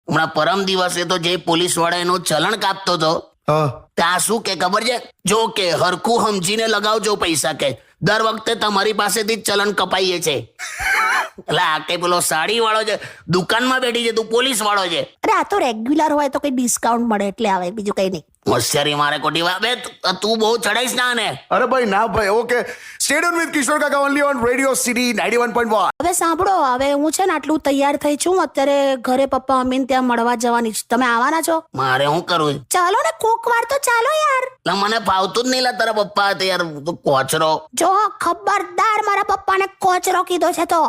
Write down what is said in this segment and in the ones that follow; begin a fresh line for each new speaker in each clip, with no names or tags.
હમણાં પરમ દિવસે તો જે પોલીસ વાળા એનું ચલણ કાપતો હતો ત્યાં શું કે ખબર છે? જો કે હરખું સમજીને લગાવજો પૈસા, કે દર વખતે તમારી પાસેથી જ ચલણ કપાઈએ છે. એટલે આ કઈ પેલો સાડી વાળો છે, દુકાનમાં બેઠી છે, તું પોલીસ વાળો છે.
અરે આ તો રેગ્યુલર હોય તો કઈ ડિસ્કાઉન્ટ મળે એટલે આવે, બીજું કઈ નહીં.
હોશિયારી મારે કોટી બે તું બહુ ચડાઈશ ના ને.
અરે ભાઈ ના ભાઈ. ઓકે, સ્ટે ટ્યુન વિથ કિશોર કાકા ઓનલી ઓન રેડિયો સિટી 91.1.
હવે સાંભળો, હવે હું છે ને આટલું તૈયાર થઈ છું, અત્યારે ઘરે પપ્પા મમ્મીને ત્યાં મળવા જવાની છું. તમે આવવાના છો?
મારે શું કરવું?
ચાલો ને, કોક વાર તો ચાલો યાર.
એટલે મને ફાવતું જ નહીં લા તારા પપ્પા હતા યાર, તું કોચરો.
જો ખબરદાર, મારા પપ્પાને કોચરો કીધો છે તો.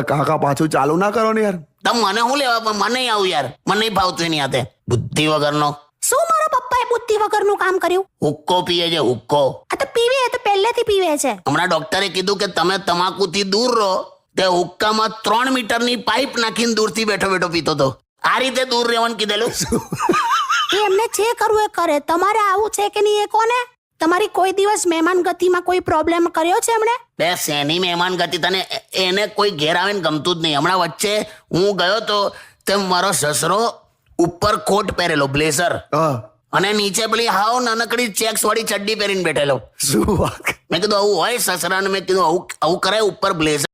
કાકા પાછું ચાલુ ના કરો ને યાર.
તો મને શું લેવા? પણ મને નહીં આવું યાર, મને નહીં ફાવતું એની હાથે. બુદ્ધિ વગરનો.
શું મારા પપ્પાએ બુદ્ધિ વગરનું કામ કર્યું?
હુક્કો પીએ છે, હુક્કો.
આ તો પીવે, એ તો પહેલેથી પીવે છે.
હમણાં ડોક્ટરે કીધું કે તમે તમાકુથી દૂર રહો. તે હુક્કામાં 3 મીટરની પાઇપ નાખીને દૂરથી બેઠો બેઠો પીતો હતો. આ રીતે દૂર રહેવાનું કીધેલું.
એ એમને જે કરવું એ કરે. તમારે આવું છે કે નહીં એ કોને? તમારી કોઈ દિવસ મહેમાન ગતિમાં કોઈ પ્રોબ્લેમ કર્યો છે એમણે?
બે શેની મહેમાન ગતિ? તને એને કોઈ ઘેર આવે ને ગમતું જ નહીં. હમણાં વચ્ચે હું ગયો તો તે મારો સસરો ઉપર કોટ પહેરેલો, બ્લેઝર, અને નીચે પેલી હાવ નાનકડી ચેક્સ વાળી ચડ્ડી પહેરીને બેઠેલો.
શું વાત?
મેં કીધું આવું હોય સસરાને? મેં કીધું આવું કરાય ઉપર બ્લેઝર?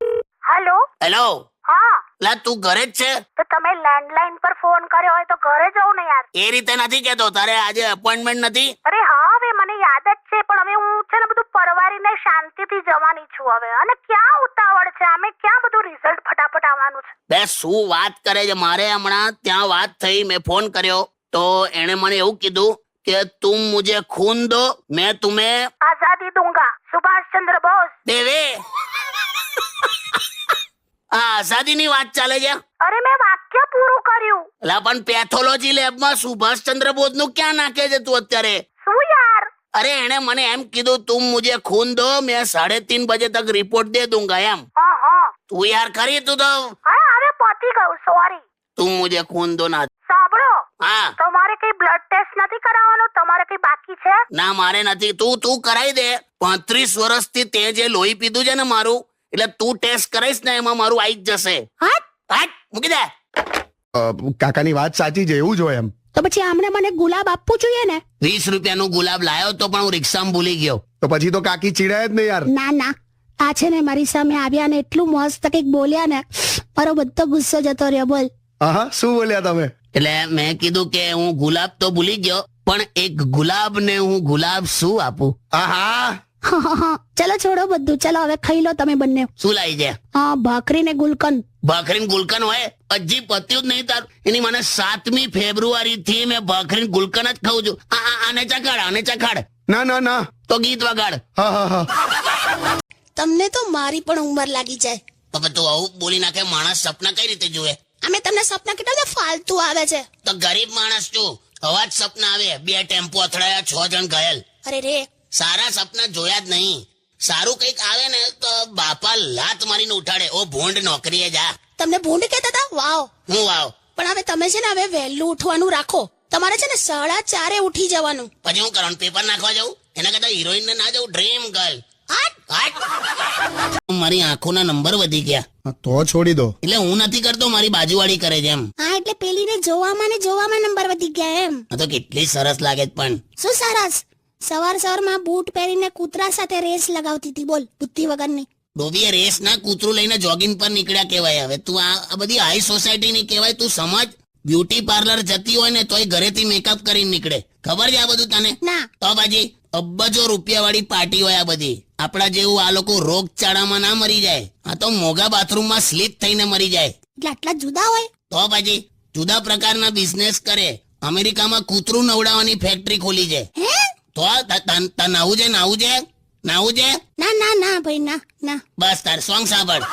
હેલો.
હેલો.
હા.
લા તું ઘરે જ છે?
તો તમે લેન્ડલાઈન પર ફોન કર્યો હોય તો ઘરે જવું ને યાર.
એ રીતે નથી કેતો. તારે આજે અપોઇન્ટમેન્ટ નથી?
અરે હા, હવે મને યાદ જ છે, પણ હવે હું છે ને બધું પરવારીને શાંતિથી જવાની છું હવે. અને ક્યાં ઉતાવળ છે? અમે ક્યાં બધું રિઝલ્ટ ફટાફટ આવવાનું છે.
બે શું વાત કરે છે? મારે હમણાં ત્યાં વાત થઈ, મેં ફોન કર્યો તો એણે મને એવું કીધું કે તુમ મુझे खून दो, मैं तुम्हें
આઝાદી દૂંગા. સુભાષ ચંદ્ર બોઝ.
દેવે. આ આઝાદીની વાત ચાલે છે.
અરે મેં વાક્ય પૂરું કર્યું.
લા પણ પેથોલોજી લેબમાં સુભાષચંદ્ર બોઝનું ક્યાં નાખે છે તું અત્યારે?
શું યાર?
અરે એણે મને એમ કીધું તુમ મુझे खून दो, मैं 3:30 बजे तक रिपोर्ट दे दूंगा एम.
હા હા.
તું યાર ખરી તું તો.
હા, હવે પતી ગયું. સોરી.
તું મુझे खून दो ના.
સાંભળો,
હા.
તમારે કઈ બ્લડ ટેસ્ટ નથી કરાવવાનો? તમારે કઈ બાકી છે?
ના મારે નથી. તું કરાવી દે. 35 વર્ષથી તે જે લોહી પીધું છે ને મારું, એટલે તું ટેસ્ટ કરાઈશ ને એમાં મારું આવી જ જશે.
હા,
મૂકી દે.
કાકાની વાત સાચી છે, એવું જ હોય એમ.
તો પછી આમણે મને ગુલાબ આપવું જોઈએ ને?
20 રૂપિયાનું ગુલાબ લાયો તો પણ હું રિક્ષામાં ભૂલી ગયો.
તો પછી તો કાકી ચીડાય જ ને યાર.
ના ના, આ છે ને મારી સામે આવ્યા ને એટલું મસ્ત કંઈક બોલ્યા ને, મારો બધો ગુસ્સો જતો રહ્યો. બોલ.
હા, શું બોલ્યા તમે?
એટલે મેં કીધું કે હું ગુલાબ તો ભૂલી ગયો, પણ એક ગુલાબ ને હું ગુલાબ શું આપું?
હા,
ચલો છોડો બધું, ચલો હવે ખાઈ લો તમે બંને.
શું લાવી છે?
હા, ભાખરી ને ગુલકંદ.
ભાખરી ગુલકન હોય? હજી પત્યું જ નહીં તારું. એની મને 7મી ફેબ્રુઆરી થી મેં ભાખરી ગુલકન જ ખાઉં છું. આને ચખાડ, આને ચખાડ.
ના ના ના.
તો ગીત વગાડ.
હા હા હા.
તમને તો મારી પણ ઉંમર લાગી જાય.
હવે તું આવું બોલી નાખે, માણસ સપના કઈ રીતે જુએ?
અમે તમને સપના કેટલા બધા ફાલતુ આવે છે.
તો ગરીબ માણસ છું, અવાજ સપના આવે. 2 ટેમ્પો અથડાયા, 6 જણ ઘાયલ.
અરે રે,
સારા સપના જોયા જ નહીં. સારું કઈક આવે ને તો બાપા લાત મારીને ઉઠાડે. ઓ ભોંડ, નોકરીએ જા.
તમને ભૂંડ કહેતા હતા? વાવ.
હું વાવ.
પણ હવે તમે છે ને હવે વહેલું ઉઠવાનું રાખો. તમારે છે ને 4:30 ઉઠી જવાનું.
પછી હું કરવાનું? પેપર નાખવા જવું? એના કરતા હિરોઈન ને ના જવું? Dream girl. મારી આંખોના નંબર વધી ગયા.
તો છોડી દો.
એટલે હું નથી કરતો, મારી બાજુવાળી કરે છે એમ.
હા, એટલે પેલીને જોવામાં નંબર વધી ગયા એમ.
આ તો કેટલી સરસ લાગે છે પણ.
શું સરસ? સવારમાં બૂટ પહેરીને કૂતરા સાથે રેસ લગાવતી હતી. બોલ, બુદ્ધિ વગરની.
ડોબીએ રેસ ના કૂતરું લઈને જોગિંગ પર નીકળ્યા કહેવાય. હવે તું આ બધી હાઈ સોસાયટી ની કહેવાય. તું સમજ, બ્યુટી પાર્લર જતી હોય ને તોય ઘરેથી મેકઅપ કરીને નીકળે. ખબર છે આ બધું તને?
ના.
તો બાજી અબજો રૂપિયા વાળી પાર્ટી હોય આ બધી. આપણા જેવું આ લોકો રોગચાળામાં ના મરી જાય. આ તો મોંઘા બાથરૂમમાં સ્લીપ થઈને મરી જાય.
એટલે આટલા જુદા હોય?
તો બાજી જુદા પ્રકારના બિઝનેસ કરે. અમેરિકામાં કૂતરું નવડાવવાની ફેક્ટરી ખોલી છે. તો નાવું છે, નાવું છે, નાવું છે.
ના ના ના ભાઈ, ના ના.
બસ તાર સોંગ સાંભળ.